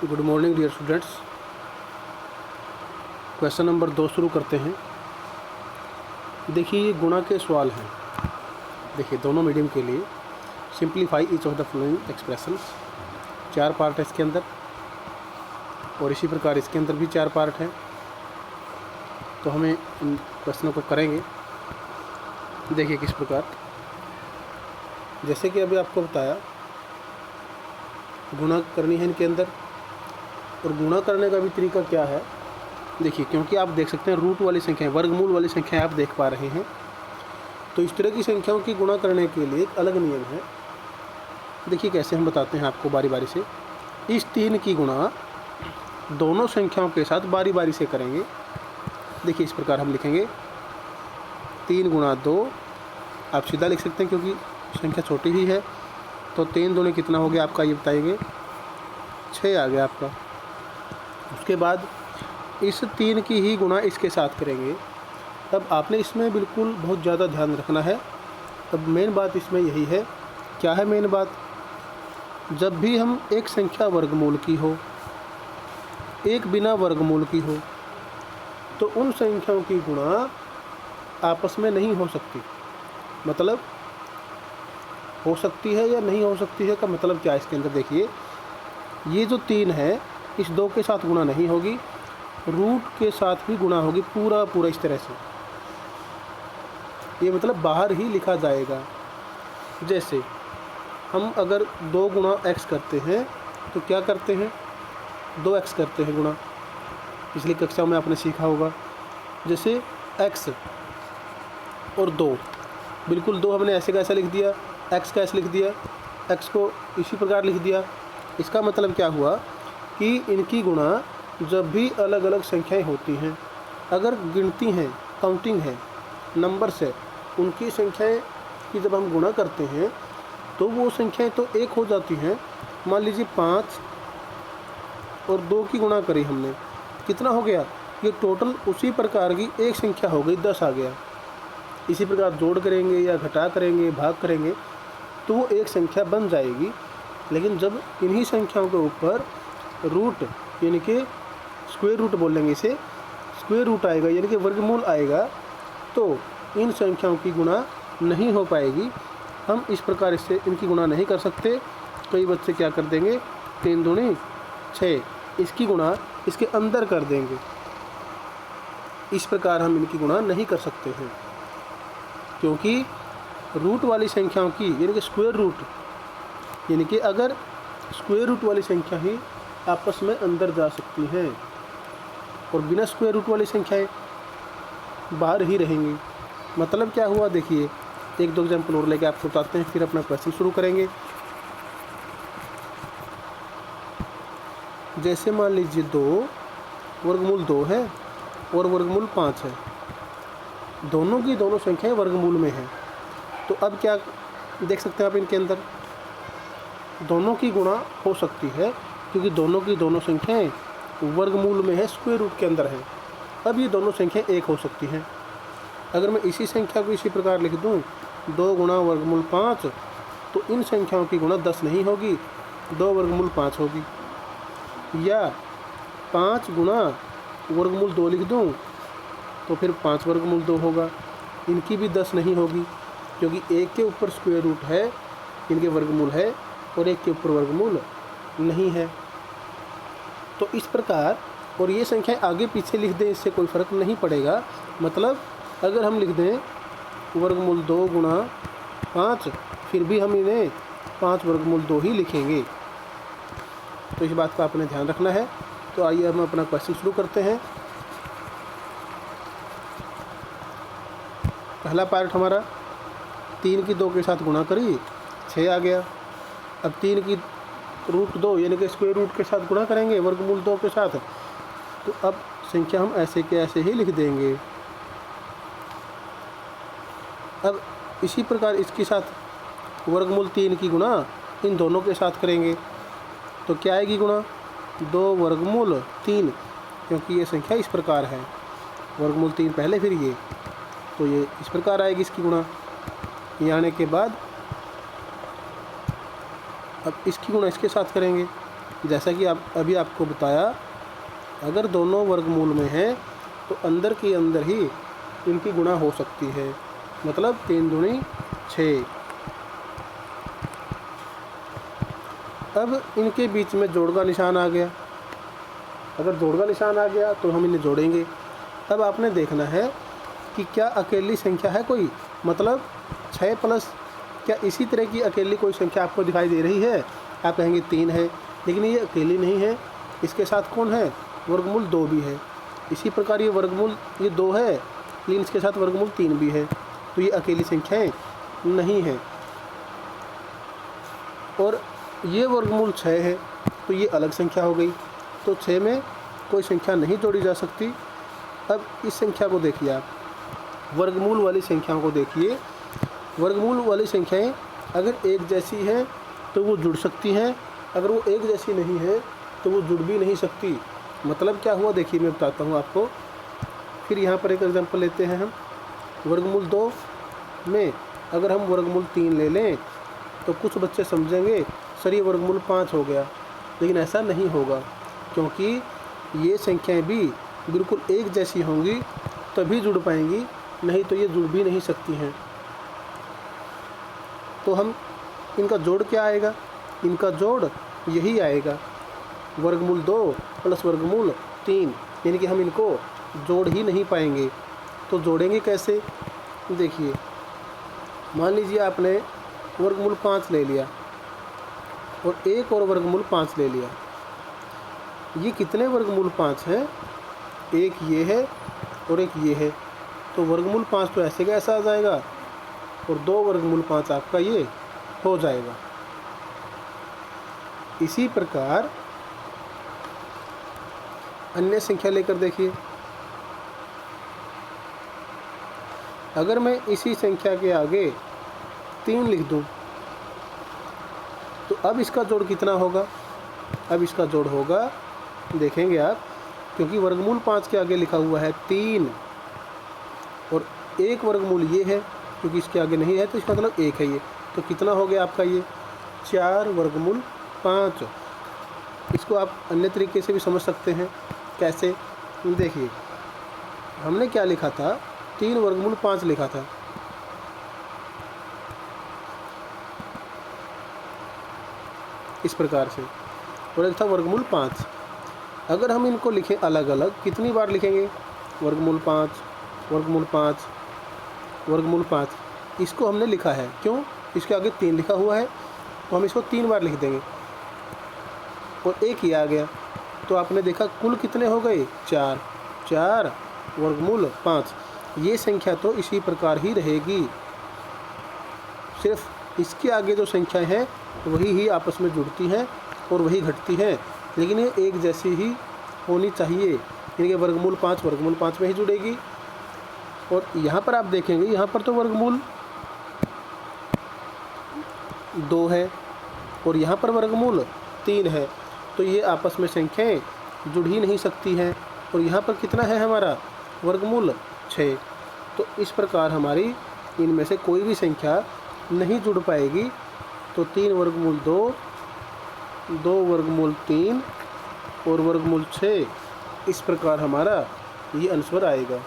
Good morning dear students. Question number 2 शुरू करते हैं। देखिए ये गुणा के सवाल हैं। देखिए दोनों मीडियम के लिए simplify each of the following expressions. 4 part है इसके अंदर और इसी प्रकार इसके अंदर भी 4 पार्ट हैं। तो हमें इन क्वेश्चनों को करेंगे। देखिए किस प्रकार, जैसे कि अभी आपको बताया गुणा करनी है इनके अंदर, और गुणा करने का भी तरीका क्या है। देखिए क्योंकि आप देख सकते हैं रूट वाली संख्याएं, वर्गमूल वाली संख्याएं आप देख पा रहे हैं, तो इस तरह की संख्याओं की गुणा करने के लिए एक अलग नियम है। देखिए कैसे हम बताते हैं आपको बारी बारी से। इस 3 की गुणा दोनों संख्याओं के साथ बारी बारी से करेंगे। देखिए इस प्रकार हम लिखेंगे 3 गुणा 2। आप सीधा लिख सकते हैं क्योंकि संख्या छोटी ही है। तो 3 दूनी कितना हो गया आपका, ये बताएंगे 6 आ गया आपका। उसके बाद इस 3 की ही गुणा इसके साथ करेंगे। तब आपने इसमें बिल्कुल बहुत ज़्यादा ध्यान रखना है। तब मेन बात इसमें यही है। क्या है मेन बात, जब भी हम एक संख्या वर्गमूल की हो, एक बिना वर्गमूल की हो, तो उन संख्याओं की गुणा आपस में नहीं हो सकती। मतलब हो सकती है या नहीं हो सकती है का मतलब क्या है इसके अंदर। देखिए ये जो 3 है इस 2 के साथ गुणा नहीं होगी, रूट के साथ भी गुणा होगी पूरा इस तरह से। ये मतलब बाहर ही लिखा जाएगा। जैसे हम अगर 2 गुणा x करते हैं तो क्या करते हैं, 2x करते हैं गुणा। पिछली कक्षा में आपने सीखा होगा। जैसे x और 2, बिल्कुल 2 हमने ऐसे कैसे लिख दिया, x का ऐसे लिख दिया, x को इसी प्रकार लिख दिया। इसका मतलब क्या हुआ कि इनकी गुणा जब भी अलग अलग संख्याएं होती हैं, अगर गिनती हैं, काउंटिंग है, नंबर्स है, उनकी संख्याएं की जब हम गुणा करते हैं तो वो संख्याएं तो एक हो जाती हैं। मान लीजिए 5 और 2 की गुणा करी हमने, कितना हो गया, ये टोटल उसी प्रकार की एक संख्या हो गई, 10 आ गया। इसी प्रकार जोड़ करेंगे या घटा करेंगे, भाग करेंगे तो वो एक संख्या बन जाएगी। लेकिन जब इन्हीं संख्याओं के ऊपर रूट यानी कि स्क्वायर रूट बोलेंगे इसे, स्क्वायर रूट आएगा यानी कि वर्गमूल आएगा, तो इन संख्याओं की गुणा नहीं हो पाएगी। हम इस प्रकार इससे इनकी गुणा नहीं कर सकते। कई बच्चे क्या कर देंगे, 3 दूनी 6, इसकी गुणा इसके अंदर कर देंगे। इस प्रकार हम इनकी गुणा नहीं कर सकते हैं, क्योंकि रूट वाली संख्याओं की यानी कि स्क्वायर रूट, यानी कि अगर स्क्वायर रूट वाली संख्या ही आपस में अंदर जा सकती हैं और बिना स्क्वायर रूट वाली संख्याएं बाहर ही रहेंगी। मतलब क्या हुआ, देखिए 1-2 एग्जाम्पल और लेके आपको बताते हैं, फिर अपना क्वेश्चन शुरू करेंगे। जैसे मान लीजिए 2 वर्गमूल 2 है और वर्गमूल 5 है, दोनों की दोनों संख्याएं वर्गमूल में हैं। तो अब क्या देख सकते हैं आप, इनके अंदर दोनों की गुणा हो सकती है क्योंकि दोनों की दोनों संख्याएं वर्गमूल में है, स्क्वायर रूट के अंदर है। अब ये दोनों संख्याएं एक हो सकती हैं। अगर मैं इसी संख्या को इसी प्रकार लिख दूं, 2 गुणा वर्गमूल 5, तो इन संख्याओं की गुणा 10 नहीं होगी, 2 वर्गमूल 5 होगी। या 5 गुणा वर्गमूल 2 लिख दूं तो फिर 5 वर्गमूल 2 होगा। इनकी भी 10 नहीं होगी क्योंकि एक के ऊपर स्क्वायर रूट है, इनके वर्गमूल है, और एक के ऊपर वर्गमूल नहीं है। तो इस प्रकार, और ये संख्या आगे पीछे लिख दें इससे कोई फ़र्क नहीं पड़ेगा। मतलब अगर हम लिख दें वर्गमूल 2 गुणा 5, फिर भी हम इन्हें 5 वर्गमूल 2 ही लिखेंगे। तो इस बात का आपने ध्यान रखना है। तो आइए हम अपना क्वेश्चन शुरू करते हैं। पहला पार्ट हमारा 3 की 2 के साथ गुणा करी, 6 आ गया। अब 3 की रूट 2 यानी कि स्क्वायर रूट के साथ गुणा करेंगे वर्गमूल 2 के साथ, तो अब संख्या हम ऐसे के ऐसे ही लिख देंगे। अब इसी प्रकार इसके साथ वर्गमूल 3 की गुणा इन दोनों के साथ करेंगे तो क्या आएगी गुणा, 2 वर्गमूल 3, क्योंकि ये संख्या इस प्रकार है, वर्गमूल 3 पहले फिर ये, तो ये इस प्रकार आएगी इसकी गुणा। ये आने के बाद अब इसकी गुणा इसके साथ करेंगे जैसा कि आप अभी आपको बताया, अगर दोनों वर्गमूल में हैं तो अंदर के अंदर ही इनकी गुणा हो सकती है, मतलब 3 दूनी 6। अब इनके बीच में जोड़ का निशान आ गया। अगर जोड़ का निशान आ गया तो हम इन्हें जोड़ेंगे। अब आपने देखना है कि क्या अकेली संख्या है कोई, मतलब 6 प्लस क्या इसी तरह की अकेली कोई संख्या आपको दिखाई दे रही है। आप कहेंगे 3 है, लेकिन ये अकेली नहीं है, इसके साथ कौन है, वर्गमूल 2 भी है। इसी प्रकार ये वर्गमूल ये 2 है, लेकिन इसके साथ वर्गमूल 3 भी है, तो ये अकेली संख्याएं नहीं है। और ये वर्गमूल 6 है, तो ये अलग संख्या हो गई, तो 6 में कोई संख्या नहीं जोड़ी जा सकती। अब इस संख्या को देखिए आप, वर्गमूल वाली संख्याओं को देखिए। वर्गमूल वाली संख्याएं अगर एक जैसी हैं तो वो जुड़ सकती हैं, अगर वो एक जैसी नहीं है तो वो जुड़ भी नहीं सकती। मतलब क्या हुआ, देखिए मैं बताता हूँ आपको। फिर यहाँ पर एक एग्जांपल लेते हैं हम। वर्गमूल 2 में अगर हम वर्गमूल 3 ले लें तो कुछ बच्चे समझेंगे सर ये वर्गमूल 5 हो गया, लेकिन ऐसा नहीं होगा, क्योंकि ये संख्याएं भी बिल्कुल एक जैसी होंगी तभी जुड़ पाएंगी, नहीं तो ये जुड़ भी नहीं सकती हैं। तो हम इनका जोड़ क्या आएगा, इनका जोड़ यही आएगा, वर्गमूल 2 प्लस वर्गमूल 3, यानी कि हम इनको जोड़ ही नहीं पाएंगे। तो जोड़ेंगे कैसे, देखिए मान लीजिए आपने वर्गमूल 5 ले लिया और एक और वर्गमूल 5 ले लिया। ये कितने वर्गमूल 5 हैं, एक ये है और एक ये है, तो वर्गमूल 5 तो ऐसे का ऐसा आ जाएगा और 2 वर्गमूल 5 आपका ये हो जाएगा। इसी प्रकार अन्य संख्या लेकर देखिए। अगर मैं इसी संख्या के आगे 3 लिख दूं तो अब इसका जोड़ कितना होगा, अब इसका जोड़ होगा, देखेंगे आप, क्योंकि वर्गमूल 5 के आगे लिखा हुआ है 3 और एक वर्गमूल ये है, क्योंकि इसके आगे नहीं है तो इसका मतलब 1 है ये, तो कितना हो गया आपका ये 4 वर्गमूल 5। इसको आप अन्य तरीके से भी समझ सकते हैं। कैसे, देखिए हमने क्या लिखा था, 3 वर्गमूल 5 लिखा था, इस प्रकार से, और एक था वर्गमूल 5। अगर हम इनको लिखें अलग अलग, कितनी बार लिखेंगे, वर्गमूल 5 वर्गमूल 5 वर्गमूल 5, इसको हमने लिखा है, क्यों, इसके आगे 3 लिखा हुआ है तो हम इसको 3 बार लिख देंगे और एक ही आ गया। तो आपने देखा कुल कितने हो गए, 4 4 वर्गमूल 5। ये संख्या तो इसी प्रकार ही रहेगी, सिर्फ इसके आगे जो संख्याएं हैं वही ही आपस में जुड़ती हैं और वही घटती हैं, लेकिन ये एक जैसी ही होनी चाहिए, यानी कि वर्गमूल 5 में ही जुड़ेगी। और यहाँ पर आप देखेंगे, यहाँ पर तो वर्गमूल 2 है और यहाँ पर वर्गमूल 3 है, तो ये आपस में संख्याएं जुड़ ही नहीं सकती हैं। और यहाँ पर कितना है हमारा, वर्गमूल 6। तो इस प्रकार हमारी इनमें से कोई भी संख्या नहीं जुड़ पाएगी। तो 3 वर्गमूल 2, 2 वर्गमूल 3 और वर्गमूल 6, इस प्रकार हमारा ये आंसर आएगा।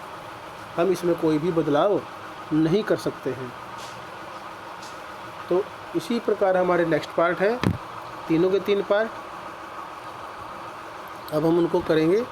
हम इसमें कोई भी बदलाव नहीं कर सकते हैं। तो इसी प्रकार हमारे नेक्स्ट पार्ट है, तीनों के 3 पार्ट। अब हम उनको करेंगे